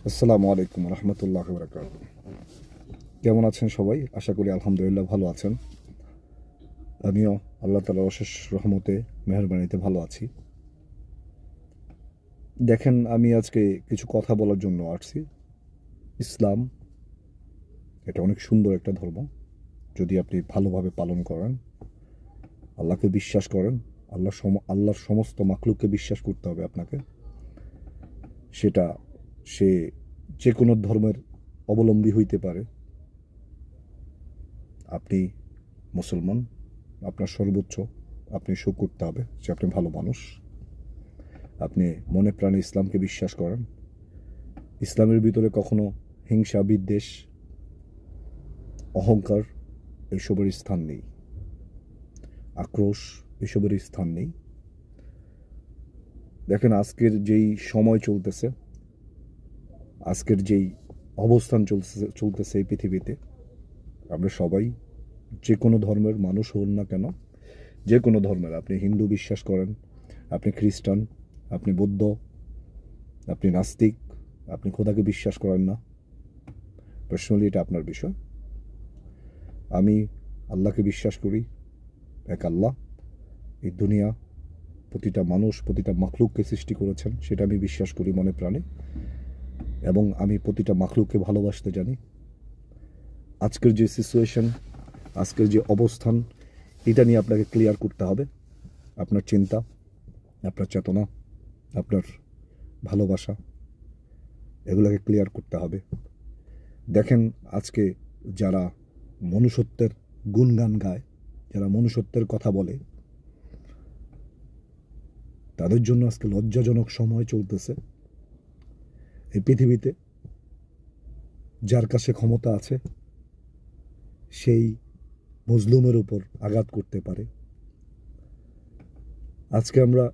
আসসালামু আলাইকুম রহমতুল্লাহ বরকাত। কেমন আছেন সবাই? আশা করি আলহামদুলিল্লাহ ভালো আছেন। আমিও আল্লাহ তাআলার অশেষ রহমতে মেহেরবানিতে ভালো আছি। দেখেন, আমি আজকে কিছু কথা বলার জন্য আসছি। ইসলাম এটা অনেক সুন্দর একটা ধর্ম। যদি আপনি ভালোভাবে পালন করেন, আল্লাহকে বিশ্বাস করেন, আল্লাহর সমস্ত মাখলুককে বিশ্বাস করতে হবে আপনাকে। সেটা সে যে কোনো ধর্মের অবলম্বী হইতে পারে। আপনি মুসলমান, আপনার সর্বোচ্চ আপনি শো করতে হবে যে আপনি ভালো মানুষ। আপনি মনে প্রাণে ইসলামকে বিশ্বাস করেন। ইসলামের ভিতরে কখনো হিংসা, বিদ্বেষ, অহংকার এসবের স্থান নেই, আক্রোশ এসবের স্থান নেই। দেখেন, আজকের যেই সময় চলতেছে, আজকের যেই অবস্থান চলতেছে এই পৃথিবীতে, আমরা সবাই যে কোনো ধর্মের মানুষ হন না কেন, যে কোনো ধর্মের, আপনি হিন্দু বিশ্বাস করেন, আপনি খ্রিস্টান, আপনি বৌদ্ধ, আপনি নাস্তিক, আপনি খোদাকে বিশ্বাস করেন না, পার্সোনালি এটা আপনার বিষয়। আমি আল্লাহকে বিশ্বাস করি, এক আল্লাহ এই দুনিয়া, প্রতিটা মানুষ, প্রতিটা মাখলুককে সৃষ্টি করেছেন, সেটা আমি বিশ্বাস করি মনে প্রাণে। এবং আমি প্রতিটা মাখলুককে ভালোবাসতে জানি। আজকের যে সিচুয়েশন, আজকের যে অবস্থান, এটা নিয়ে আপনাকে ক্লিয়ার করতে হবে। আপনার চিন্তা, আপনার চেতনা, আপনার ভালোবাসা, এগুলোকে ক্লিয়ার করতে হবে। দেখেন, আজকে যারা মনুষ্যত্বের গুণগান গায়, যারা মনুষ্যত্বের কথা বলে, তাদের জন্য আজকে লজ্জাজনক সময় চলতেছে। এই পৃথিবীতে যার কাছে ক্ষমতা আছে, সেই মজলুমের উপর আঘাত করতে পারে। আজকে আমরা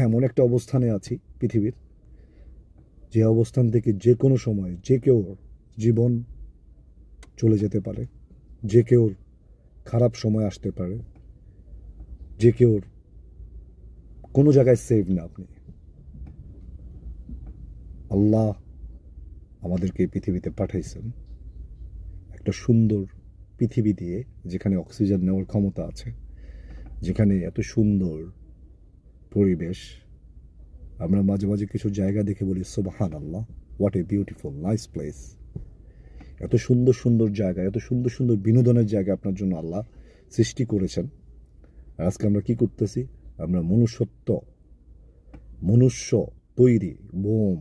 এমন একটা অবস্থানে আছি পৃথিবীর, যে অবস্থান থেকে যে কোনো সময় যে কেউ জীবন চলে যেতে পারে, যে কেউ খারাপ সময় আসতে পারে, যে কেউ কোনো জায়গায় সেভ না আপনি। আল্লাহ আমাদেরকে এই পৃথিবীতে পাঠাইছেন একটা সুন্দর পৃথিবী দিয়ে, যেখানে অক্সিজেন নেওয়ার ক্ষমতা আছে, যেখানে এত সুন্দর পরিবেশ। আমরা মাঝে মাঝে কিছু জায়গা দেখে বলি সুবহান আল্লাহ, what a beautiful nice place. এত সুন্দর সুন্দর জায়গা, এত সুন্দর সুন্দর বিনোদনের জায়গা আপনার জন্য আল্লাহ সৃষ্টি করেছেন। আর আজকে আমরা কি করতেছি? আমরা মনুষ্য তৈরি বোম,